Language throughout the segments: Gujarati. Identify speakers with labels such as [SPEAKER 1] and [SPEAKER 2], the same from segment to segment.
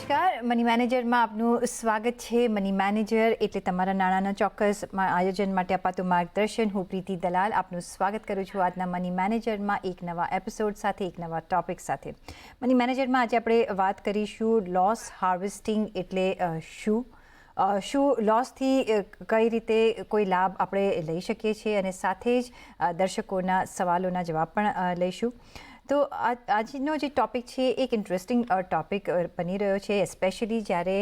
[SPEAKER 1] નમસ્કાર, મની મેનેજરમાં આપનું સ્વાગત છે. મની મેનેજર એટલે તમારા નાણાંના ચોક્કસ આયોજન માટે અપાતું માર્ગદર્શન. હું પ્રીતિ દલાલ આપનું સ્વાગત કરું છું આજના મની મેનેજરમાં એક નવા એપિસોડ સાથે, એક નવા ટોપિક સાથે. મની મેનેજરમાં આજે આપણે વાત કરીશું લોસ હાર્વેસ્ટિંગ એટલે શું લોસથી કઈ રીતે કોઈ લાભ આપણે લઈ શકીએ છીએ, અને સાથે જ દર્શકોના સવાલોના જવાબ પણ લઈશું. તો આજનો જે ટૉપિક છે એક ઇન્ટરેસ્ટિંગ ટૉપિક બની રહ્યો છે, એસ્પેશિયલી જ્યારે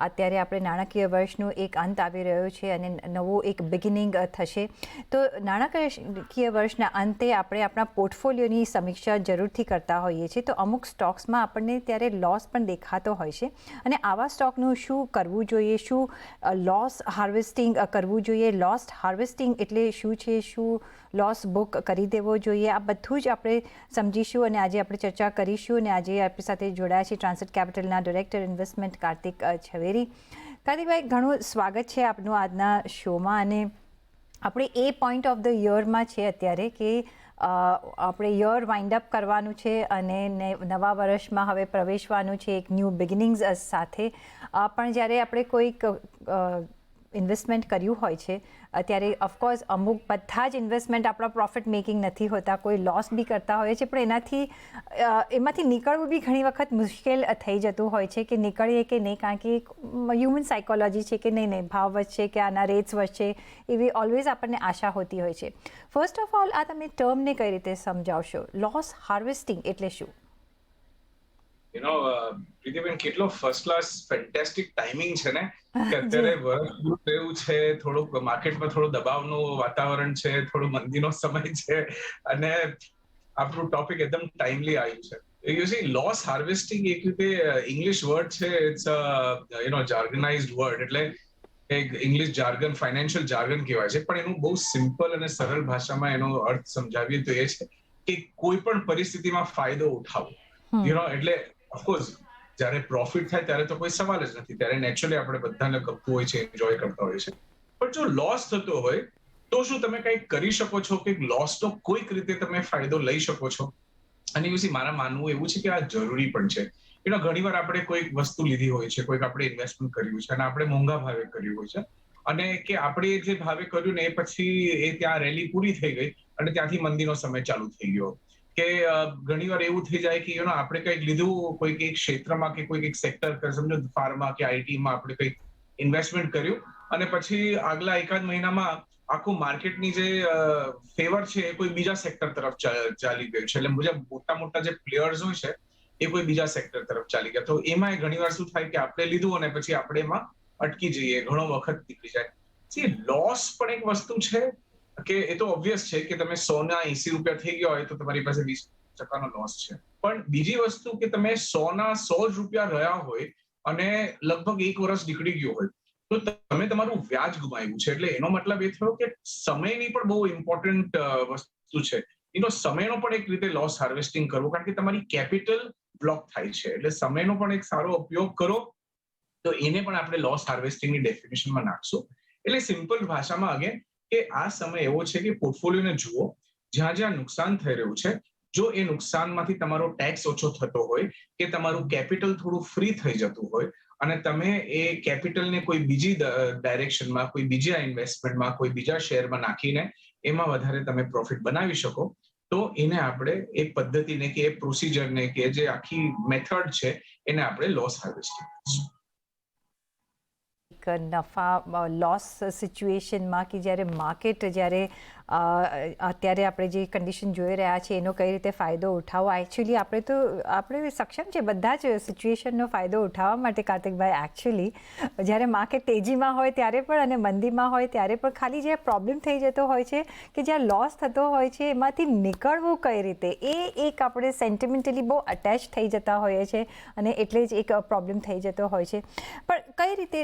[SPEAKER 1] અત્યારે આપણે નાણાકીય વર્ષનો એક અંત આવી રહ્યો છે અને નવો એક બિગિનિંગ થશે. તો નાણાકીય વર્ષના અંતે આપણે આપણા પોર્ટફોલિયોની સમીક્ષા જરૂરથી કરતા હોઈએ છીએ. તો અમુક સ્ટોક્સમાં આપણને ત્યારે લોસ પણ દેખાતો હોય છે, અને આવા સ્ટોકનું શું કરવું જોઈએ, શું લોસ હાર્વેસ્ટિંગ કરવું જોઈએ, લોસ હાર્વેસ્ટિંગ એટલે શું છે, શું લોસ બુક કરી દેવો જોઈએ, આ બધું જ આપણે સમજીશું અને આજે આપણે ચર્ચા કરીશું. અને આજે આપણી સાથે જોડાયા છે ટ્રાન્સેટ કેપિટલના ડિરેક્ટર ઇન્વેસ્ટમેન્ટ કાર્તિક ઝવેરી. કાર્તિકભાઈ, ઘણું સ્વાગત છે આપનું આજના શોમાં. અને આપણે એ પોઈન્ટ ઓફ ધ યરમાં છે અત્યારે કે આપણે યર વાઇન્ડ અપ કરવાનું છે અને નવા વર્ષમાં હવે પ્રવેશવાનું છે એક ન્યૂ બિગિનિંગ્સ સાથે. પણ જ્યારે આપણે કોઈક ઇન્વેસ્ટમેન્ટ કર્યું હોય છે ત્યારે ઓફકોર્સ અમુક બધા જ ઇન્વેસ્ટમેન્ટ આપણા પ્રોફિટ મેકિંગ નથી હોતા, કોઈ લોસ બી કરતા હોય છે, પણ એમાંથી નીકળવું બી ઘણી વખત મુશ્કેલ થઈ જતું હોય છે કે નીકળીએ કે નહીં, કારણ કે એક હ્યુમન સાયકોલોજી છે કે નહીં ભાવ વધશે કે આના રેટ્સ વધશે, એવી ઓલવેઝ આપણને આશા હોતી હોય છે. ફર્સ્ટ ઓફ ઓલ, આ તમે ટર્મને કઈ રીતે સમજાવશો? લોસ હાર્વેસ્ટિંગ એટલે શું?
[SPEAKER 2] પ્રીતિબેન, કેટલો ફર્સ્ટ ક્લાસ ફેન્ટાસ્ટિક ટાઈમિંગ છે ને કે અત્યારે વર્ષ પૂરું થયું છે, થોડુંક માર્કેટમાં થોડું દબાવનું વાતાવરણ છે, થોડું મંદીનો સમય છે, અને આપણું ટોપિક એકદમ ટાઈમલી આવ્યું છે. યુ સી, લોસ હાર્વેસ્ટિંગ એક રીતે ઇંગ્લિશ વર્ડ છે. ઇટ્સ જાર્ગનાઇઝડ વર્ડ, એટલે એક ઇંગ્લિશ જાર્ગન, ફાઇનાન્શિયલ જાર્ગન કહેવાય છે. પણ એનું બહુ સિમ્પલ અને સરળ ભાષામાં એનો અર્થ સમજાવીએ તો એ છે કે કોઈ પણ પરિસ્થિતિમાં ફાયદો ઉઠાવો. એટલે ઓફકોર્સ જ્યારે પ્રોફિટ થાય ત્યારે તો કોઈ સવાલ જ નથી, ત્યારે નેચરલી આપણે બધાને ગમતું હોય છે, એન્જોય કરતા હોય છે. પણ જો લોસ થતો હોય તો શું તમે કંઈક કરી શકો છો કે લોસનો કોઈક રીતે તમે ફાયદો લઈ શકો છો? અને યુસી, મારા માનવું એવું છે કે આ જરૂરી પણ છે. ઘણી વાર આપણે કોઈક વસ્તુ લીધી હોય છે, કોઈક આપણે ઇન્વેસ્ટમેન્ટ કર્યું છે અને આપણે મોંઘા ભાવે કર્યું હોય છે, અને કે આપણે જે ભાવે કર્યું ને એ પછી એ ત્યાં રેલી પૂરી થઈ ગઈ અને ત્યાંથી મંદીનો સમય ચાલુ થઈ ગયો. કે ઘણીવાર એવું થઈ જાય કે આપણે કંઈક લીધું કોઈક એક ક્ષેત્રમાં કે કોઈક એક સેક્ટર, સમજો ફાર્મા કે આઈટીમાં આપણે કંઈક ઇન્વેસ્ટમેન્ટ કર્યું, અને પછી આગલા એકાદ મહિનામાં આખું માર્કેટની જે ફેવર છે એ કોઈ બીજા સેક્ટર તરફ ચાલી ગયું છે. એટલે મોટા મોટા જે પ્લેયર્સ હોય છે એ કોઈ બીજા સેક્ટર તરફ ચાલી ગયા. તો એમાં ઘણીવાર શું થાય કે આપણે લીધું અને પછી આપણે એમાં અટકી જઈએ, ઘણો વખત નીકળી જાય. લોસ પણ એક વસ્તુ છે કે એ તો ઓબ્વિયસ છે કે તમે 100 ના 80 રૂપિયા થઈ ગયા હોય તો તમારી પાસે 20% લોસ છે. પણ બીજી વસ્તુ કે તમે 100 ના 100 જ રૂપિયા રહ્યા હોય અને લગભગ 1 વર્ષ નીકળી ગયો હોય તો તમે તમારું વ્યાજ ગુમાવ્યું છે. એટલે એનો મતલબ એ થયો કે સમયની પણ બહુ ઇમ્પોર્ટન્ટ વસ્તુ છે. સમયનો પણ એક રીતે લોસ હાર્વેસ્ટિંગ કરવો, કારણ કે તમારી કેપિટલ બ્લોક થાય છે. એટલે સમયનો પણ એક સારો ઉપયોગ કરો તો એને પણ આપણે લોસ હાર્વેસ્ટિંગની ડેફિનેશનમાં નાખશું. એટલે સિમ્પલ ભાષામાં અગેન કે આ સમય એવો છે કે પોર્ટફોલિયોને જુઓ, જ્યાં જ્યાં નુકસાન થઈ રહ્યું છે, જો એ નુકસાનમાંથી તમારો ટેક્સ ઓછો થતો હોય કે તમારું કેપિટલ થોડું ફ્રી થઈ જતું હોય અને તમે એ કેપિટલને કોઈ બીજી ડાયરેક્શનમાં, કોઈ બીજા ઇન્વેસ્ટમેન્ટમાં, કોઈ બીજા શેરમાં નાખીને એમાં વધારે તમે પ્રોફિટ બનાવી શકો, તો એને આપણે એ પદ્ધતિને કે એ પ્રોસિજરને કે જે આખી મેથડ છે એને આપણે લોસ હાર્વેસ્ટિંગ કહીશું.
[SPEAKER 1] નફા લોસ સિચ્યુએશનમાં કે જ્યારે માર્કેટ અત્યારે આપણે જે કન્ડિશન જોઈ રહ્યા છીએ એનો કઈ રીતે ફાયદો ઉઠાવવો, એકચ્યુઅલી આપણે સક્ષમ છે બધા જ સિચ્યુએશનનો ફાયદો ઉઠાવવા માટે. કાર્તિકભાઈ, એકચ્યુઅલી જ્યારે માર્કેટ તેજીમાં હોય ત્યારે પણ અને મંદીમાં હોય ત્યારે પણ ખાલી જે પ્રોબ્લેમ થઈ જતો હોય છે કે જ્યાં લોસ થતો હોય છે એમાંથી નીકળવું કઈ રીતે, એ એક આપણે સેન્ટિમેન્ટલી બહુ અટેચ થઈ જતા હોઈએ છીએ અને એટલે જ એક પ્રોબ્લેમ થઈ જતો હોય છે. પણ કઈ રીતે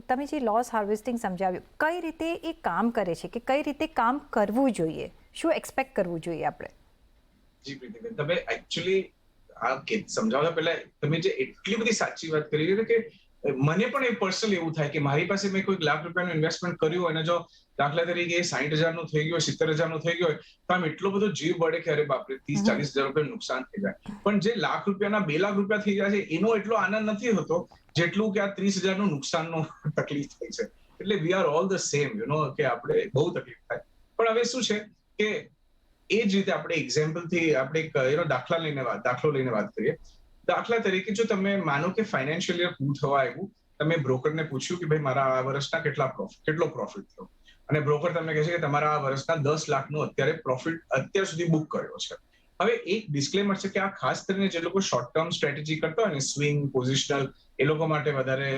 [SPEAKER 1] તમે જે લોસ હાર્વેસ્ટિંગ સમજાવ્યું, કઈ રીતે એ કામ કરે છે કે કઈ રીતે કામ કરવું જોઈએ, શું એક્સપેક્ટ કરવું જોઈએ આપણે?
[SPEAKER 2] જી પ્રીતિબેન, તમે એકચ્યુઅલી આ સમજાવતા પહેલા તમે જે એટલી બધી સાચી વાત કરી છે કે મને પણ એ પર્સનલી એવું થાય કે મારી પાસે મેં કોઈ લાખ રૂપિયાનું ઇન્વેસ્ટમેન્ટ કર્યું અને જો દાખલા તરીકે 60,000 થઈ ગયું 70,000 થઈ ગયું તો આમ એટલો બધો જીવ બળે કે અરે બાપરે 30-40,000 રૂપિયા નુકસાન થઈ જાય. પણ જે લાખ રૂપિયાના 2 લાખ રૂપિયા થઈ જાય છે એનો એટલો આનંદ નથી હોતો જેટલું કે આ 30,000 નું નુકસાનનો તકલીફ થઈ છે. એટલે we are all the same કે આપણે બહુ તકલીફ થાય. પણ હવે શું છે કે એ જ રીતે આપણે એક્ઝામ્પલ થી આપણે દાખલો લઈને વાત કરીએ. દાખલા તરીકે જો તમે માનો કે ફાઇનાન્શિયલ યર પૂરું થવા આવ્યું, તમે બ્રોકરને પૂછ્યું કે ભાઈ મારા આ વર્ષના કેટલો પ્રોફિટ થયો, અને બ્રોકર તમને કહે છે કે તમારા આ વર્ષના 10 લાખનો અત્યારે પ્રોફિટ અત્યાર સુધી બુક કર્યો છે. હવે એક ડિસ્ક્લેમર છે કે આ ખાસ કરીને જે લોકો શોર્ટ ટર્મ સ્ટ્રેટેજી કરતા હોય ને, સ્વિંગ પોઝિશનલ, એ લોકો માટે વધારે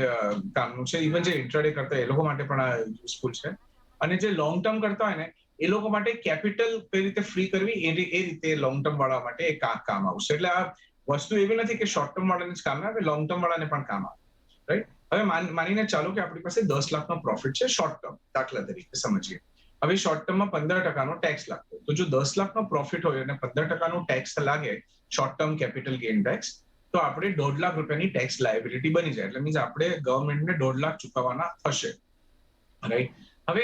[SPEAKER 2] કામનું છે. ઇવન જે ઇન્ટ્રાડે કરતા હોય એ લોકો માટે પણ આ યુઝફુલ છે. અને જે લોંગ ટર્મ કરતા હોય ને એ લોકો માટે કેપિટલ કઈ રીતે ફ્રી કરવી એ રીતે લોંગ ટર્મ વાળા માટે એ કામ આવશે. એટલે આ વસ્તુ એવી નથી કે શોર્ટ ટર્મ વાળાને જ કામ આવે, લોંગ ટર્મ વાળાને પણ કામ આવે. રાઈટ? હવે માનીને ચાલો કે આપણી પાસે 10 લાખનો પ્રોફિટ છે શોર્ટ ટર્મ, દાખલા તરીકે સમજીએ. હવે શોર્ટ ટર્મમાં 15% ટેક્સ લાગતો, તો જો 10 લાખનો પ્રોફિટ હોય અને 15% ટેક્સ લાગે, short term capital gain tax, તો આપણે 1.5 લાખ રૂપિયાની ટેક્સ લાયબિલિટી બની જાય. એટલે મીન્સ આપણે ગવર્મેન્ટને 1.5 લાખ ચૂકવવાના થશે. રાઈટ? હવે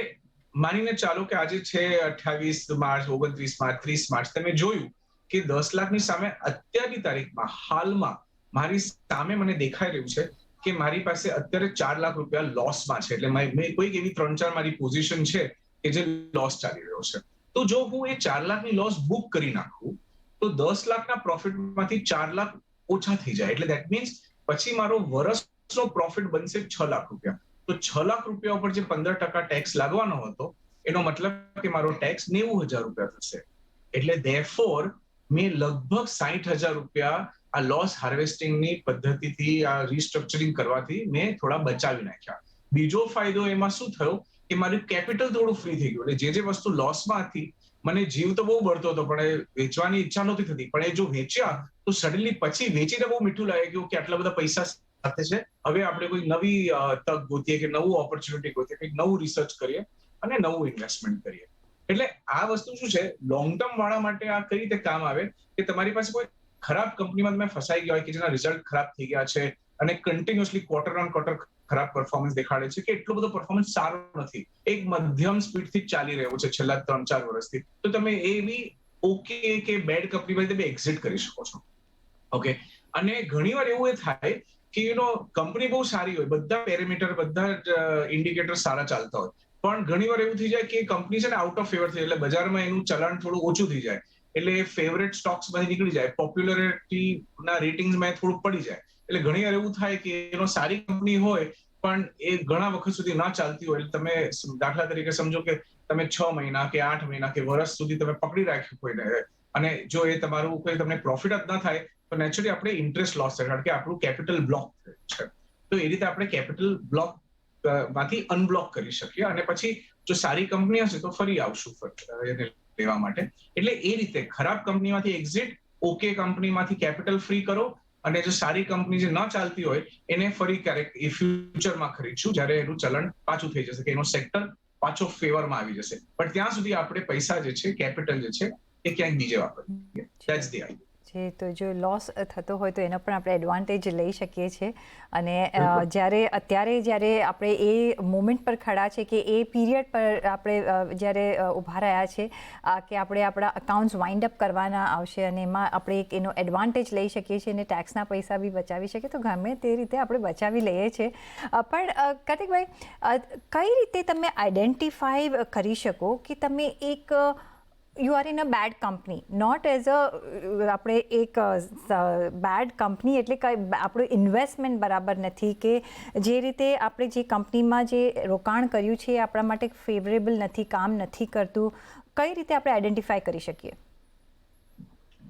[SPEAKER 2] માનીને ચાલો કે આજે છે 28 માર્ચ, 29 માર્ચ, 30 માર્ચ, તમે જોયું કે 10 લાખની સામે અત્યારની તારીખમાં હાલમાં મારી સામે મને દેખાઈ રહ્યું છે કે મારી પાસે અત્યારે 4 લાખ રૂપિયા લોસમાં છે. એટલે મેં કોઈક એવી 3-4 મારી પોઝિશન છે કે જે લોસ ચાલી રહ્યો છે. તો જો હું એ 4 લાખની લોસ બુક કરી નાખું તો 10 લાખના પ્રોફિટમાંથી 4 લાખ ઓછા થઈ જાય. એટલે ધેટ મીન્સ પછી મારો વર્ષનો પ્રોફિટ બનશે 6 લાખ રૂપિયા. તો 6 લાખ રૂપિયા ઉપર જે 15% ટેક્સ લાગવાનો હતો એનો મતલબ કે મારો ટેક્સ 90,000 રૂપિયા થશે. એટલે ધેરફોર મેં લગભગ 60,000 રૂપિયા આ લોસ હાર્વેસ્ટિંગની પદ્ધતિથી, આ રીસ્ટ્રક્ચરિંગ કરવાથી મેં થોડા બચાવી નાખ્યા. બીજો ફાયદો એમાં શું થયો કે મારું કેપિટલ થોડું ફ્રી થઈ ગયું. એટલે જે વસ્તુ લોસમાં હતી, મને જીવ તો બહુ બળતો હતો પણ એ વેચવાની ઈચ્છા નહોતી થતી, પણ એ જો વેચ્યા તો સડનલી પછી વેચીને બહુ મીઠું લાગે ગયું કે આટલા બધા પૈસા સાથે છે, હવે આપણે કોઈ નવી તક ગોતીએ કે નવું ઓપોર્ચ્યુનિટી ગોતીએ, કંઈક નવું રિસર્ચ કરીએ અને નવું ઇન્વેસ્ટમેન્ટ કરીએ. એટલે આ વસ્તુ શું છે, લોંગ ટર્મ વાળા માટે આ કઈ રીતે કામ આવે કે તમારી પાસે કોઈ ખરાબ કંપનીમાં તમે ફસાઈ ગયા હોય કે જેના રિઝલ્ટ ખરાબ થઈ ગયા છે અને કન્ટિન્યુઅસલી ક્વાર્ટર ઓન ક્વાર્ટર ખરાબ પરફોર્મન્સ દેખાડે છે કે એટલો બધો પરફોર્મન્સ સારો નથી, એક મધ્યમ સ્પીડથી ચાલી રહ્યો છે છેલ્લા 3-4 વર્ષથી, તો તમે એવી ઓકે કે બેડ કંપનીમાંથી તમે એક્ઝિટ કરી શકો છો. ઓકે? અને ઘણીવાર એવું એ થાય કે કંપની બહુ સારી હોય, બધા પેરામીટર, બધા ઇન્ડિકેટર સારા ચાલતા હોય, પણ ઘણીવાર એવું થઈ જાય કે કંપની છે ને આઉટ ઓફ ફેવર થઈ જાય, એટલે બજારમાં એનું ચલણ થોડું ઓછું થઈ જાય, એટલે ફેવરેટ સ્ટોક્સ માંથી નીકળી જાય, પોપ્યુલરિટી ના રેટિંગ્સમાં થોડું પડી જાય. એટલે ઘણીવાર એવું થાય કે સારી કંપની હોય પણ એ ઘણા વખત સુધી ના ચાલતી હોય. એટલે તમે દાખલા તરીકે સમજો કે તમે 6 મહિના કે 8 મહિના કે વર્ષ સુધી તમે પકડી રાખ્યું કોઈને, અને જો એ તમારું કોઈ તમને પ્રોફિટ જ ના થાય તો નેચરલી આપણે ઇન્ટરેસ્ટ લોસ થાય, કારણ કે આપણું કેપિટલ બ્લોક છે. તો એ રીતે આપણે કેપિટલ બ્લોક માંથી અનબ્લોક કરી શકીએ અને પછી જો સારી કંપની હશે તો ફરી આવશું એને લેવા માટે. એટલે એ રીતે ખરાબ કંપનીમાંથી એક્ઝિટ, ઓકે કંપનીમાંથી કેપિટલ ફ્રી કરો, અને જો સારી કંપની જે ન ચાલતી હોય એને ફરી ક્યારેક એ ફ્યુચરમાં ખરીદશું જ્યારે એનું ચલણ પાછું થઈ જશે, કે એનો સેક્ટર પાછો ફેવરમાં આવી જશે. પણ ત્યાં સુધી આપણે પૈસા જે છે, કેપિટલ જે છે, એ ક્યાંક બીજે વાપરીએ. That's the idea.
[SPEAKER 1] તો જો લોસ થતો હોય તો એનો પણ આપણે એડવાન્ટેજ લઈ શકીએ છીએ. અને જ્યારે આપણે એ મોમેન્ટ પર ખડા છે કે એ પીરિયડ પર આપણે જ્યારે ઊભા રહ્યા છે કે આપણે આપણા અકાઉન્ટ્સ વાઇન્ડ અપ કરવાના આવશે અને એમાં આપણે એક એનો એડવાન્ટેજ લઈ શકીએ છીએ અને ટેક્સના પૈસા બી બચાવી શકીએ, તો ગમે તે રીતે આપણે બચાવી લઈએ છીએ. પણ કાર્તિકભાઈ, કઈ રીતે તમે આઈડેન્ટિફાઈ કરી શકો કે તમે એક you are in a bad company, not as આપણે એક બેડ કંપની એટલે આપણું ઇન્વેસ્ટમેન્ટ બરાબર નથી, કે જે રીતે આપણે જે કંપનીમાં જે રોકાણ કર્યું છે એ આપણા માટે ફેવરેબલ નથી, કામ નથી કરતું, કઈ રીતે આપણે આઈડેન્ટિફાઈ કરી શકીએ?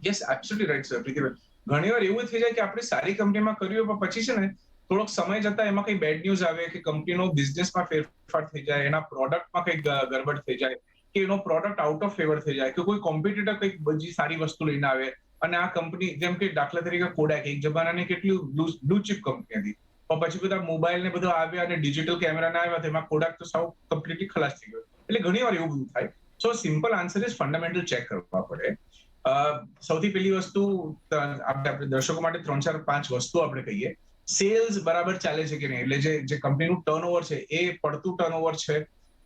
[SPEAKER 2] Yes, absolutely right sir, Pritiben. ઘણીવાર એવું થઈ જાય કે આપણે સારી કંપનીમાં કર્યું પણ પછી છે ને થોડોક સમય જતા એમાં કઈ બેડ ન્યૂઝ આવે કે કંપનીનો બિઝનેસમાં ફેરફાર થઈ જાય, એના પ્રોડક્ટમાં કઈ ગડબડ થઈ જાય, કે એનો પ્રોડક્ટ આઉટ ઓફ ફેવર થઈ જાય, કે કોઈ કોમ્પિટિટર કંઈક બીજી સારી વસ્તુ લઈને આવે અને આ કંપની, જેમ કે દાખલા તરીકે કોડાક એક જમાનાની કેટલી બ્લુ ચિપ કંપની હતી, પણ પછી બધા મોબાઈલ ને બધા આવ્યા અને ડિજિટલ કેમેરા ના આવ્યા, તેમાં કોડાક તો સાવ કમ્પ્લીટલી ખલાસ થઈ ગયો. એટલે ઘણીવાર એવું બધું થાય. So simple answer is fundamental check કરવા પડે. સૌથી પહેલી વસ્તુ આપણે દર્શકો માટે 3-4-5 વસ્તુ આપણે કહીએ. સેલ્સ બરાબર ચાલે છે કે નહીં, એટલે જે કંપનીનું ટર્નઓવર છે એ પડતું ટર્નઓવર છે.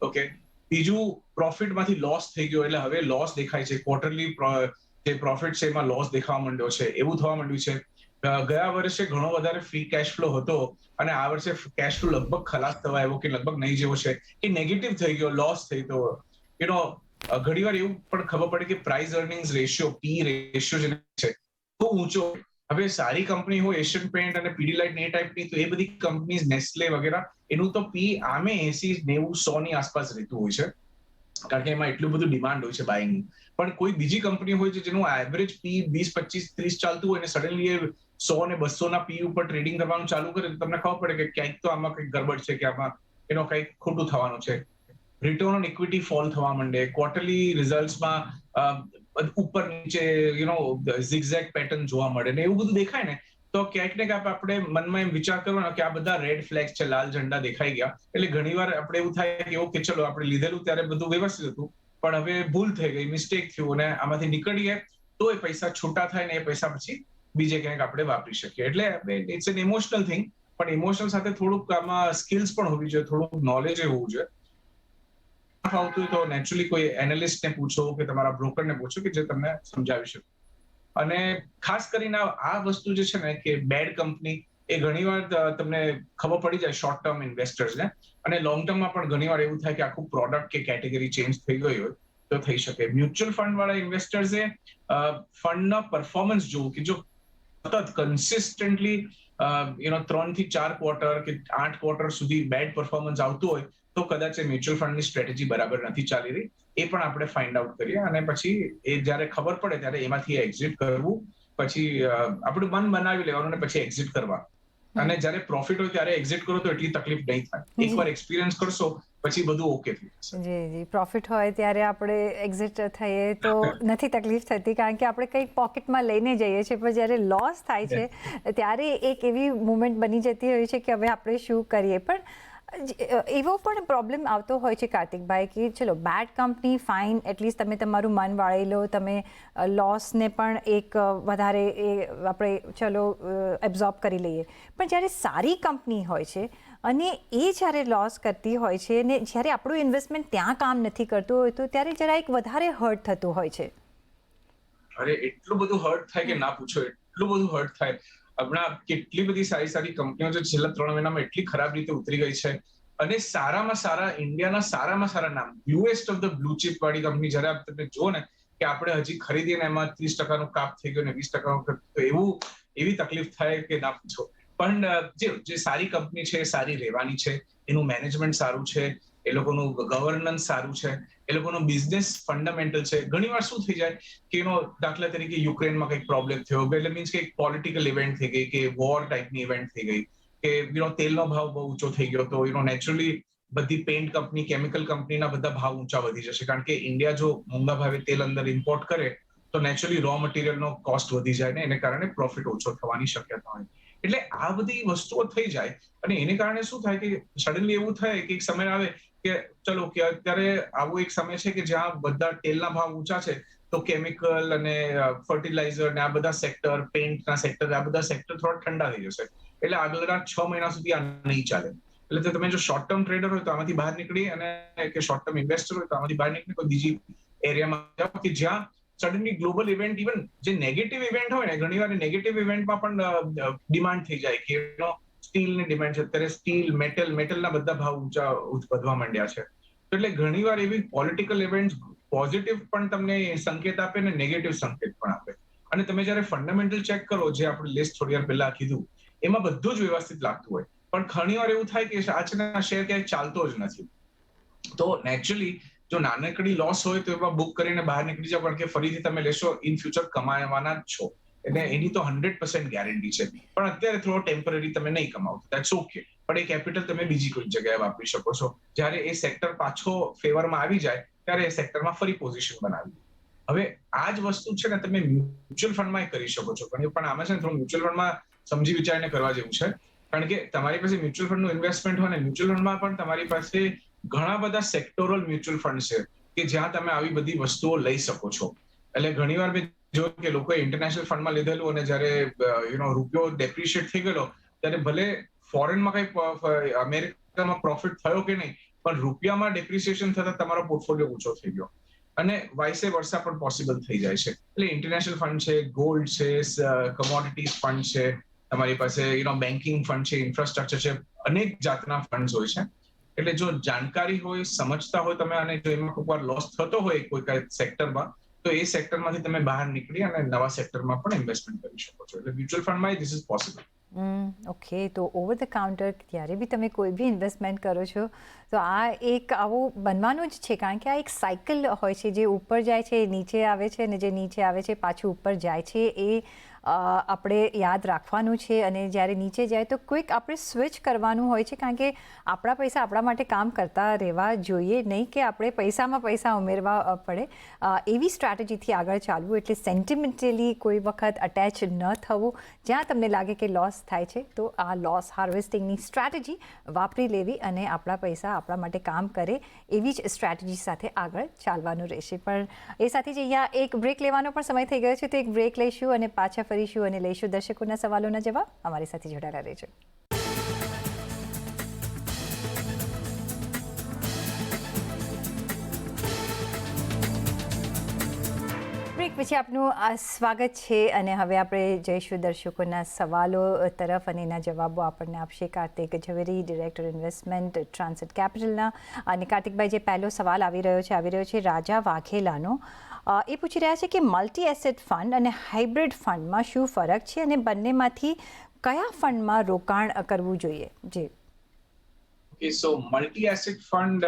[SPEAKER 2] ઓકે, બીજું પ્રોફિટમાંથી લોસ થઈ ગયો, એટલે હવે લોસ દેખાય છે, ક્વાર્ટરલી જે પ્રોફિટ છે એમાં લોસ દેખાવા માંડ્યો છે, એવું થવા માંડ્યું છે. ગયા વર્ષે ઘણો વધારે ફ્રી કેશ ફ્લો હતો અને આ વર્ષે કેશ ફ્લો લગભગ ખલાસ થવા આવ્યો કે લગભગ નહીં જેવો છે, કે નેગેટિવ થઈ ગયો, લોસ થઈ ગયો. ઘણી વાર એવું પણ ખબર પડે કે પ્રાઇસ અર્નિંગ્સ રેશિયો, પી રેશિયો જે છે બહુ ઊંચો. હવે સારી કંપની હોય, એશિયન પેન્ટ અને પીડીલાઇટ એ ટાઈપની, તો એ બધી કંપનીઝ, નેસ્લે વગેરે, એનું તો પી આમે 80, 90, 100 ની આસપાસ રહેતું હોય છે, કારણ કે એમાં એટલું બધું ડિમાન્ડ હોય છે બાઇંગનું. પણ કોઈ બીજી કંપની હોય છે જેનું એવરેજ પી 20, 25, 30 ચાલતું હોય, અને સડનલી એ 100 ને 200 ના પી ઉપર ટ્રેડિંગ કરવાનું ચાલુ કરે, તો તમને ખબર પડે કે ક્યાંક તો આમાં કંઈક ગડબડ છે, કે આમાં કંઈક ખોટું થવાનું છે. રિટર્ન ઓન ઇક્વિટી ફોલ થવા માંડે, ક્વાર્ટરલી રિઝલ્ટ્સમાં ઉપર નીચે ઝિગઝેગ પેટર્ન જોવા મળે, ને એવું બધું દેખાય ને, તો ક્યાંક ને ક્યાંક આપણે મનમાં એમ વિચાર કરવાનો કે આ બધા રેડ ફ્લેગ્સ છે, લાલ ઝંડા દેખાઈ ગયા. એટલે ઘણીવાર આપણે એવું થાય કે ઓકે ચલો, આપણે લીધેલું ત્યારે બધું વ્યવસ્થિત હતું, પણ હવે ભૂલ થઈ ગઈ, મિસ્ટેક થયું, અને આમાંથી નીકળીએ તો એ પૈસા છૂટા થાય ને એ પૈસા પછી બીજે ક્યાંક આપણે વાપરી શકીએ. એટલે ઇટ્સ એન ઇમોશનલ થિંગ, પણ ઇમોશનલ સાથે થોડુંક આમાં સ્કિલ્સ પણ હોવી જોઈએ, થોડુંક નોલેજ હોવું જોઈએ. આવતું તો નેચરલી કોઈ એનાલિસ્ટને પૂછો કે તમારા બ્રોકરને પૂછો કે જે તમને સમજાવી શકે. અને ખાસ કરીને આ વસ્તુ જે છે ને, કે બેડ કંપની એ ઘણીવાર તમને ખબર પડી જાય શોર્ટ ટર્મ ઇન્વેસ્ટર્સને, અને લોંગ ટર્મમાં પણ ઘણીવાર એવું થાય કે આખું પ્રોડક્ટ કે કેટેગરી ચેન્જ થઈ ગઈ હોય તો થઈ શકે. મ્યુચ્યુઅલ ફંડ વાળા ઇન્વેસ્ટર્સે ફંડના પરફોર્મન્સ જોવું, કે જો સતત કન્સિસ્ટન્ટલી 3 થી 4 ક્વાર્ટર કે 8 ક્વાર્ટર સુધી બેડ પરફોર્મન્સ આવતું હોય, તો કદાચ એ મ્યુચ્યુઅલ ફંડની સ્ટ્રેટેજી બરાબર નથી ચાલી રહી. એ પણ આપણે ફાઇન્ડ આઉટ કરીએ, અને પછી એ જ્યારે ખબર પડે ત્યારે એમાંથી એક્ઝિટ કરવું, પછી આપણું મન બનાવી લેવાનું, અને પછી એક્ઝિટ કરવા. અને જ્યારે પ્રોફિટ હોય ત્યારે એક્ઝિટ કરો તો એટલી તકલીફ નહીં થાય. એકવાર એક્સપિરિયન્સ કરશો પછી બધું ઓકે થઈ જશે.
[SPEAKER 1] જી, પ્રોફિટ હોય ત્યારે આપણે એક્ઝિટ થઈએ તો નથી તકલીફ થતી, કારણ કે આપણે કંઈક પોકેટમાં લઈને જઈએ છીએ, પણ જ્યારે લોસ થાય છે ત્યારે એક એવી મુમેન્ટ બની જતી હોય છે કે હવે આપણે શું કરીએ. પણ એવો પણ પ્રોબ્લેમ આવતો હોય છે કાર્તિકભાઈ, કે ચલો બેડ કંપની ફાઇન, એટલીસ્ટ તમે તમારું મન વાળી લો, તમે લોસને પણ એક વધારે આપણે ચલો એબ્ઝોર્બ કરી લઈએ. પણ જ્યારે સારી કંપની હોય છે અને એ જ્યારે લોસ કરતી હોય છે, અને જ્યારે આપણું ઇન્વેસ્ટમેન્ટ ત્યાં કામ નથી કરતું હોય, તો ત્યારે જરા એક વધારે હર્ટ થતું હોય છે.
[SPEAKER 2] અરે એટલું બધું હર્ટ થાય કે ના પૂછો, એટલું બધું હર્ટ થાય. હમણાં કેટલી બધી સારી સારી કંપનીઓ છે છેલ્લા 3 મહિનામાં એટલી ખરાબ રીતે ઉતરી ગઈ છે, અને સારામાં સારા ઇન્ડિયાના સારામાં સારા નામ, બ્લુએસ્ટ ઓફ ધ બ્લુ ચીપ વાળી કંપની જયારે તમે જો ને, કે આપણે હજી ખરીદીએ ને એમાં 30% કાપ થઈ ગયો ને 20%, તો એવી તકલીફ થાય કે ના પૂછો. પણ જે સારી કંપની છે, સારી રહેવાની છે, એનું મેનેજમેન્ટ સારું છે, એ લોકોનું ગવર્નન્સ સારું છે, એ લોકોનું બિઝનેસ ફંડામેન્ટલ છે. ઘણીવાર શું થઈ જાય કે દાખલા તરીકે યુક્રેનમાં કંઈક પ્રોબ્લેમ થયો, એટલે મીન્સ કે એક પોલિટિકલ ઇવેન્ટ થઈ ગઈ, કે વોર ટાઈપની ઇવેન્ટ થઈ ગઈ, કે તેલનો ભાવ બહુ ઊંચો થઈ ગયો, તો નેચરલી બધી પેન્ટ કંપની, કેમિકલ કંપનીના બધા ભાવ ઊંચા વધી જશે, કારણ કે ઇન્ડિયા જો મોંઘા ભાવે તેલ અંદર ઇમ્પોર્ટ કરે તો નેચરલી રો મટીરિયલનો કોસ્ટ વધી જાય ને, એને કારણે પ્રોફિટ ઓછો થવાની શક્યતા હોય. એટલે આ બધી વસ્તુઓ થઈ જાય, અને એને કારણે શું થાય કે સડનલી એવું થાય કે એક સમય આવે કે ચલો, કે અત્યારે આવો એક સમય છે કે જ્યાં બધા તેલના ભાવ ઊંચા છે, તો કેમિકલ અને ફર્ટિલાઇઝર ને આ બધા સેક્ટર, પેન્ટના સેક્ટર, આ બધા સેક્ટર થોડા ઠંડા થઈ જશે. એટલે આગળના 6 મહિના સુધી આ નહીં ચાલે. એટલે તમે જો શોર્ટ ટર્મ ટ્રેડર હોય તો આમાંથી બહાર નીકળી, અને કે શોર્ટ ટર્મ ઇન્વેસ્ટર હોય તો આમાંથી બહાર નીકળી કોઈ બીજી એરિયામાં જાઓ, કે જ્યાં સડનલી ગ્લોબલ ઇવેન્ટ, ઇવન જે નેગેટિવ ઇવેન્ટ હોય ને, ઘણીવાર નેગેટિવ ઇવેન્ટમાં પણ ડિમાન્ડ થઈ જાય, કે સ્ટીલની ડિમાન્ડ છે અત્યારે, સ્ટીલ, મેટલના બધા ભાવ ઊંચા વધવા માંડ્યા છે. એટલે ઘણીવાર એવી પોલિટિકલ ઇવેન્ટ પોઝિટિવ પણ તમને સંકેત આપે ને નેગેટિવ સંકેત પણ આપે. અને તમે જ્યારે ફંડામેન્ટલ ચેક કરો, જે આપણે લિસ્ટ થોડી વાર પહેલા કીધું, એમાં બધું જ વ્યવસ્થિત લાગતું હોય, પણ ઘણીવાર એવું થાય કે આ શેર ક્યાંય ચાલતો જ નથી. તો નેચરલી જો નાનકડી લોસ હોય તો એમાં બુક કરીને બહાર નીકળી જાવ, કારણ કે ફરીથી તમે લેશો ઇન ફ્યુચર કમાવાના જ છો, એટલે એની તો 100% ગેરંટી છે. પણ અત્યારે થોડો ટેમ્પરરી તમે નહીં કમાવો, ધેટ્સ ઓકે, પણ એ કેપિટલ તમે બીજી કોઈ જગ્યાએ વાપરી શકો છો. જ્યારે એ સેક્ટર પાછો ફેવરમાં આવી જાય ત્યારે એ સેક્ટરમાં ફરી પોઝિશન બનાવી. હવે આ જ વસ્તુ છે ને તમે મ્યુચ્યુઅલ ફંડમાં કરી શકો છો, પણ આમાં છે ને થોડું મ્યુચ્યુઅલ ફંડમાં સમજી વિચારીને કરવા જેવું છે, કારણ કે તમારી પાસે મ્યુચ્યુઅલ ફંડનું ઇન્વેસ્ટમેન્ટ હોય ને, મ્યુચ્યુઅલ ફંડમાં પણ તમારી પાસે ઘણા બધા સેક્ટોરલ મ્યુચ્યુઅલ ફંડ છે કે જ્યાં તમે આવી બધી વસ્તુઓ લઈ શકો છો. એટલે ઘણીવાર મેં જોયું કે લોકોએ ઇન્ટરનેશનલ ફંડમાં લીધેલું, અને જ્યારે રૂપિયો ડેપ્રિશિએટ થઈ ગયો ત્યારે ભલે ફોરેનમાં કઈ અમેરિકામાં પ્રોફિટ થયો કે નહીં, પણ રૂપિયામાં ડેપ્રિસિએશન થતા તમારો પોર્ટફોલિયો ઊંચો થઈ ગયો, અને વાઇસે વર્ષા પણ પોસિબલ થઈ જાય છે. એટલે ઇન્ટરનેશનલ ફંડ છે, ગોલ્ડ છે, કમોડિટીઝ ફંડ છે, તમારી પાસે બેન્કિંગ ફંડ છે, ઇન્ફ્રાસ્ટ્રક્ચર છે, અનેક જાતના ફંડ હોય છે. એટલે જો જાણકારી હોય, સમજતા હોય તમે, અને જો એમાં કોઈ વાર લોસ થતો હોય કોઈ સેક્ટરમાં, તો એ સેક્ટરમાંથી તમે બહાર નીકળી અને નવા સેક્ટરમાં પણ ઇન્વેસ્ટમેન્ટ કરી શકો છો. એટલે મ્યુચ્યુઅલ ફંડમાં ધીસ ઇઝ પોસિબલ.
[SPEAKER 1] ઓકે, તો ઓવર ધ કાઉન્ટર ત્યારે બી તમે કોઈ બી ઇન્વેસ્ટમેન્ટ કરો છો તો આ એક આવું બનવાનું જ છે, કારણ કે આ એક સાયકલ હોય છે, જે ઉપર જાય છે નીચે આવે છે, અને જે નીચે આવે છે પાછું ઉપર જાય છે. એ આપણે યાદ રાખવાનું છે, અને જ્યારે નીચે જાય તો ક્વિક આપણે સ્વિચ કરવાનું હોય છે, કારણ કે આપણા પૈસા આપણા માટે કામ કરતા રહેવા જોઈએ, નહીં કે આપણે પૈસામાં પૈસા ઉમેરવા પડે. એવી સ્ટ્રેટેજીથી આગળ ચાલવું, એટલે સેન્ટિમેન્ટલી કોઈ વખત અટેચ ન થવું. જ્યાં તમને લાગે કે લોસ થાય છે તો આ લોસ હાર્વેસ્ટિંગની સ્ટ્રેટેજી વાપરી લેવી, અને આપણા પૈસા આપણા માટે કામ કરે એવી જ સ્ટ્રેટેજી સાથે આગળ ચાલવાનું રહેશે. પણ એ સાથે જ અહીંયા એક બ્રેક લેવાનો પણ સમય થઈ ગયો છે, તો એક બ્રેક લઈશું અને પાછા ફરીશું અને લઈશું દર્શકોના સવાલોના જવાબ. અમારી સાથે જોડાયેલા રહેજો. બ્રેક પછી આપનું સ્વાગત છે, અને હવે આપણે જઈશું દર્શકોના સવાલો તરફ, અને એના જવાબો આપણને આપશે કાર્તિક ઝવેરી, ડિરેક્ટર ઇન્વેસ્ટમેન્ટ ટ્રાન્સેટ કેપિટલના. અને કાર્તિકભાઈ, જે પહેલો સવાલ આવી રહ્યો છે રાજા વાઘેલાનો. એ પૂછી રહ્યા છે કે મલ્ટી એસેટ ફંડ અને હાઇબ્રિડ ફંડમાં શું ફરક છે, અને બંનેમાંથી કયા ફંડમાં રોકાણ કરવું જોઈએ? જી.
[SPEAKER 2] સો મલ્ટી એસેટ ફંડ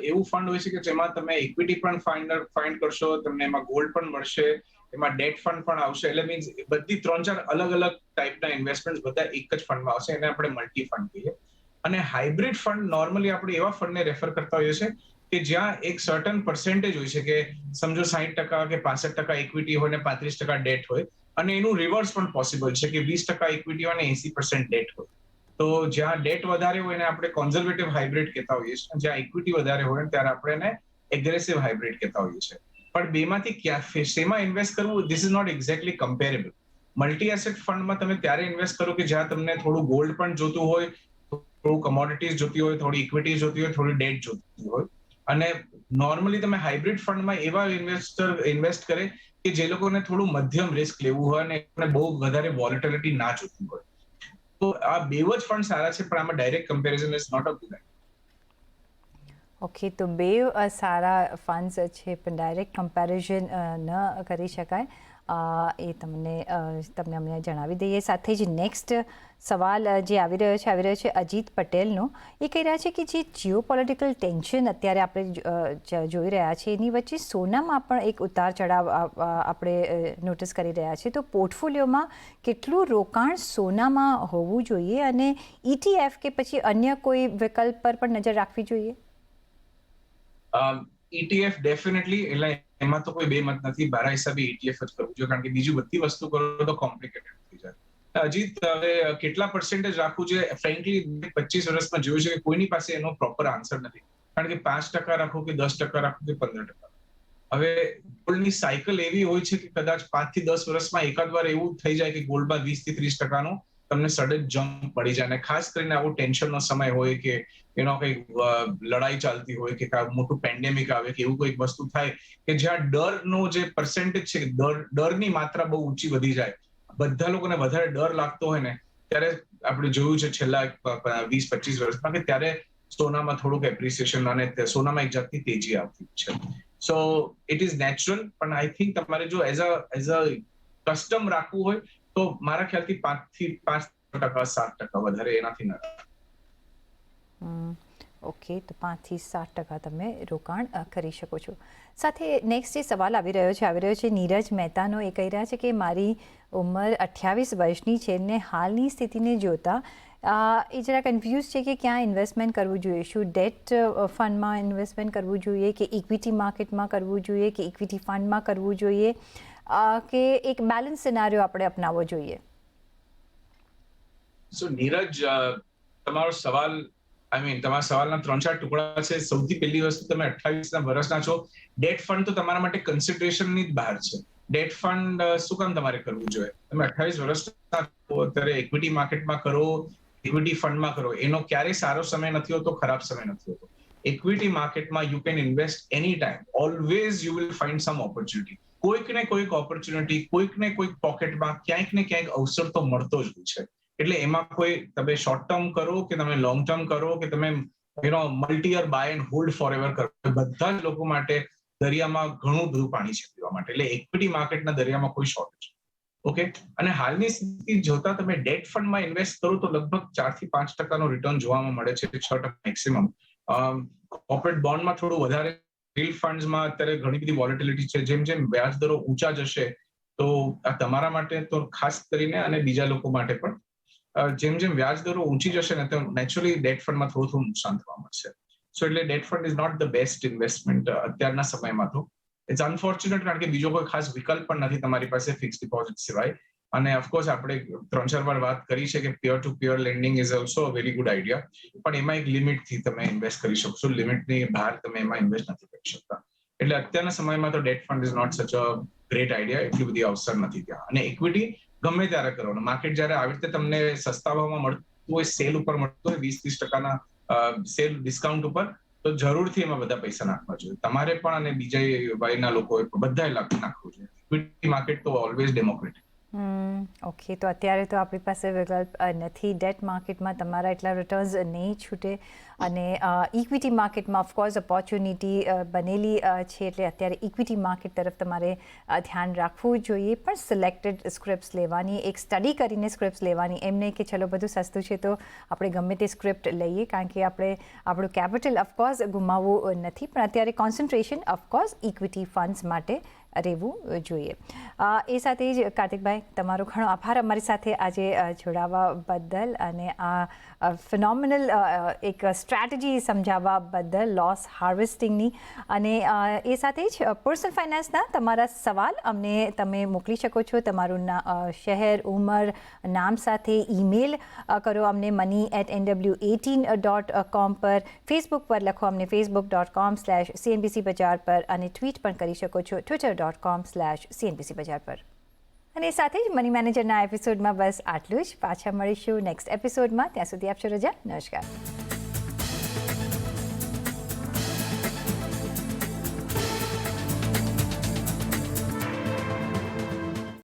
[SPEAKER 2] એવું ફંડ હોય છે કે જેમાં તમે ઇક્વિટી પણ ફાઇન્ડ કરશો, તમને એમાં ગોલ્ડ પણ મળશે, એમાં ડેટ ફંડ પણ આવશે. એટલે મીન્સ બધી 3-4 અલગ અલગ ટાઈપના ઇન્વેસ્ટમેન્ટ બધા એક જ ફંડમાં આવશે, એને આપણે મલ્ટી ફંડ કહીએ. અને હાઇબ્રિડ ફંડ નોર્મલી આપણે એવા ફંડને રેફર કરતા હોઈએ છીએ કે જ્યાં એક સર્ટન પર્સન્ટેજ હોય છે, કે સમજો 60% કે 65% ઇક્વિટી હોય ને 35% ડેટ હોય, અને એનું રિવર્સ પણ પોસિબલ છે કે 20% ઇક્વિટી હોય ને 80% ડેટ હોય. તો જ્યાં ડેટ વધારે હોય ને આપણે કોન્ઝર્વેટિવ હાઇબ્રિડ કહેતા હોઈએ છીએ, જ્યાં ઇક્વિટી વધારે હોય ત્યારે આપણે એને એગ્રેસિવ હાઇબ્રિડ કહેતા હોઈએ છીએ. પણ બેમાંથી શેમાં ઇન્વેસ્ટ કરવું, this is not exactly comparable. Multi asset ફંડમાં તમે ત્યારે ઇન્વેસ્ટ કરો કે જ્યાં તમને થોડું ગોલ્ડ પણ જોતું હોય, થોડું કમોડિટીઝ જોતી હોય, થોડી ઇક્વિટી જોતી હોય, થોડી ડેટ જોતી હોય. અને નોર્મલી તમે હાઇબ્રિડ ફંડમાં એવા ઇન્વેસ્ટર ઇન્વેસ્ટ કરે કે જે લોકોને થોડું મધ્યમ રિસ્ક લેવું હોય અને બહુ વધારે વોલેટિલિટી ના જોતી હોય. તો આ બેવ જ ફંડ સારા છે, પણ આમાં direct comparison is not a good idea.
[SPEAKER 1] Okay, તો બેવ સારા ફંડ્સ છે, પણ ડાયરેક્ટ કમ્પેરિઝન ન કરી શકાય. એ તમને અમને જણાવી દઈએ. સાથે જ નેક્સ્ટ સવાલ જે આવી રહ્યો છે અજીત પટેલનો. એ કહી રહ્યા છે કે જે જીઓ પોલિટિકલ ટેન્શન અત્યારે આપણે જોઈ રહ્યા છીએ, એની વચ્ચે સોનામાં પણ એક ઉતાર ચઢાવ આપણે નોટિસ કરી રહ્યા છીએ. તો પોર્ટફોલિયોમાં કેટલું રોકાણ સોનામાં હોવું જોઈએ, અને ETF કે પછી અન્ય કોઈ વિકલ્પ પર પણ નજર રાખવી જોઈએ?
[SPEAKER 2] ETF ડેફિનેટલી, એટલે એમાં તો કોઈ બે મત નથી. મારા હિસાબે ETF જ કરવું જોઈએ, કારણ કે બીજી બધી વસ્તુ કરો તો કોમ્પ્લિકેટેડ થઈ જાય. અજીત, હવે કેટલા પર્સન્ટેજ રાખવું જોઈએ, ફ્રેન્કલી 25 વર્ષમાં જોયું છે કે કોઈની પાસે એનો પ્રોપર આન્સર નથી. કારણ કે 5% રાખો કે 10% રાખો કે 15%. હવે ગોલ્ડની સાયકલ એવી હોય છે કે કદાચ 5 થી 10 વર્ષમાં એકાદ વાર એવું થઈ જાય કે ગોલ્ડમાં 20 થી 30% તમને સડન જમ્પ પડી જાય. અને ખાસ કરીને આવો ટેન્શનનો સમય હોય કે કંઈક લડાઈ ચાલતી હોય કે મોટું પેન્ડેમિક આવે કે એવું કોઈક વસ્તુ થાય કે જ્યાં ડરનો જે પર્સન્ટેજ છે, ડરની માત્રા બહુ ઊંચી વધી જાય, બધા લોકોને વધારે ડર લાગતો હોય ને, ત્યારે આપણે જોયું છે છેલ્લા 20-25 વર્ષમાં કે ત્યારે સોનામાં થોડુંક એપ્રિસિએશન અને સોનામાં એક જાતની તેજી આવતી છે. સો ઇટ ઇઝ નેચરલ, પણ આઈ થિંક તમારે જો એઝ અ કસ્ટમ રાખવું હોય તો મારા ખ્યાલથી 5% 7% વધારે એનાથી ન.
[SPEAKER 1] ઓકે, તો 5 થી 7% તમે રોકાણ કરી શકો છો. સાથે નેક્સ્ટ જે સવાલ આવી રહ્યો છે નીરજ મહેતાનો. એ કહી રહ્યા છે કે મારી ઉંમર 28 વર્ષની છે ને હાલની સ્થિતિને જોતા એ જરા કન્ફ્યુઝ છે કે ક્યાં ઇન્વેસ્ટમેન્ટ કરવું જોઈએ. શું ડેટ ફંડમાં ઇન્વેસ્ટમેન્ટ કરવું જોઈએ, કે ઇક્વિટી માર્કેટમાં કરવું જોઈએ, કે ઇક્વિટી ફંડમાં કરવું જોઈએ, કે એક બેલેન્સ સિનારિયો આપણે અપનાવવો જોઈએ?
[SPEAKER 2] સો નીરજ, તમારો સવાલ, તમારા સવાલના 3-4 ટુકડા છે. સૌથી પહેલી વસ્તુ, તમે 28 વર્ષના છો, ડેટ ફંડ તો તમારા માટે કન્સિડરેશનની જ બહાર છે. ડેટ ફંડ શું કામ તમારે કરવું જોઈએ? તમે 28 વર્ષના છો, અત્યારે ઇક્વિટી માર્કેટમાં કરો ઇક્વિટી ફંડમાં કરો, એનો ક્યારેય સારો સમય નથી હોતો, ખરાબ સમય નથી હોતો. ઇક્વિટી માર્કેટમાં you can invest any time. Always you will find some opportunity. કોઈક ને કોઈક ઓપોર્ચ્યુનિટી, કોઈક ને કોઈક પોકેટમાં ક્યાંક ને ક્યાંક અવસર તો મળતો જ હોય છે. એટલે એમાં કોઈ તમે શોર્ટ ટર્મ કરો કે તમે લોંગ ટર્મ કરો કે તમે multi year buy and hold for ever કરો, બધા જ લોકો માટે દરિયામાં ઘણું બધું પાણી છે પીવા માટે. એટલે ઇક્વિટી માર્કેટના દરિયામાં કોઈ શોર્ટેજ. ઓકે, અને હાલની સ્થિતિ જોતા તમે ડેટ ફંડમાં ઇન્વેસ્ટ કરો તો લગભગ 4 થી 5% રિટર્ન જોવામાં મળે છે, 6% મેક્સિમમ. કોર્પોરેટ બોન્ડમાં થોડું વધારે, રીલ ફંડ્સમાં અત્યારે ઘણી બધી વોલેટિલિટી છે. જેમ જેમ વ્યાજ દરો ઊંચા જશે તો આ તમારા માટે તો ખાસ કરીને અને બીજા લોકો માટે પણ જેમ જેમ વ્યાજ દરો ઊંચી જશે ને તો નેચરલી ડેટ ફંડમાં થોડું નુકસાન થવા મળશે. સો એટલે debt fund is not the best investment અત્યારના સમયમાં. તો ઇટ્સ અનફોર્ચ્યુનેટ, કારણ કે બીજો કોઈ ખાસ વિકલ્પ પણ નથી તમારી પાસે ફિક્સ ડિપોઝિટ સિવાય. અને ઓફકોર્સ આપણે 3-4 વાર વાત કરી છે કે પિયર ટુ પિયર landing is also a very good idea, પણ એમાં એક લિમિટથી તમે ઇન્વેસ્ટ કરી શકશો. લિમિટની બહાર તમે એમાં ઇન્વેસ્ટ નથી કરી શકતા. એટલે અત્યારના સમયમાં તો ડેટ ફંડ ઇઝ નોટ સચ અ ગ્રેટ આઈડિયા. એટલી બધી અવસર નથી ત્યાં. અને ઇક્વિટી ગમે ત્યારે કરવાનું. માર્કેટ જ્યારે આવી રીતે તમને સસ્તા ભાવમાં મળતું હોય, સેલ ઉપર મળતું હોય 20-30% સેલ ડિસ્કાઉન્ટ ઉપર, તો જરૂરથી એમાં બધા પૈસા નાખવા જોઈએ. તમારે પણ અને બીજા ભાઈના લોકોએ બધાએ નાખવું જોઈએ. ઇક્વિટી માર્કેટ તો ઓલવેઝ ડેમોક્રેટિક.
[SPEAKER 1] ઓકે, તો અત્યારે તો આપણી પાસે વિકલ્પ નથી. ડેટ માર્કેટમાં તમારા એટલા રિટર્ન્સ નહીં છૂટે, અને ઇક્વિટી માર્કેટમાં ઓફકોર્સ ઓપોર્ચ્યુનિટી બનેલી છે. એટલે અત્યારે ઇક્વિટી માર્કેટ તરફ તમારે ધ્યાન રાખવું જોઈએ, પણ સિલેક્ટેડ સ્ક્રિપ્ટ્સ લેવાની, એક સ્ટડી કરીને સ્ક્રિપ્ટ્સ લેવાની. એમ નહીં કે ચલો બધું સસ્તું છે તો આપણે ગમે તે સ્ક્રિપ્ટ લઈએ, કારણ કે આપણે આપણું કેપિટલ ઓફકોર્સ ગુમાવવું નથી, પણ અત્યારે કોન્સન્ટ્રેશન ઓફકોર્સ ઇક્વિટી ફંડ્સ માટે રહેવું જોઈએ. એ સાથે જ કાર્તિકભાઈ, તમારો ઘણો આભાર અમારી સાથે આજે જોડાવા બદલ, અને આ ફિનોમિનલ એક સ્ટ્રેટેજી સમજાવવા બદલ લોસ હાર્વેસ્ટિંગની. અને એ સાથે જ પર્સનલ ફાઇનાન્સના તમારા સવાલ અમને તમે મોકલી શકો છો. તમારું શહેર, ઉંમર, નામ સાથે ઈમેલ કરો અમને money@nw18.com પર. ફેસબુક પર લખો અમને facebook.com/CNBC બજાર પર, અને ટ્વીટ પણ કરી શકો છો twitter.com/CNBC બજાર પર. અને સાથે જ મની મેનેજરના એપિસોડમાં બસ આટલું જ. પાછા મળીશું નેક્સ્ટ એપિસોડમાં. ત્યાં સુધી આપશો રજા. નમસ્કાર.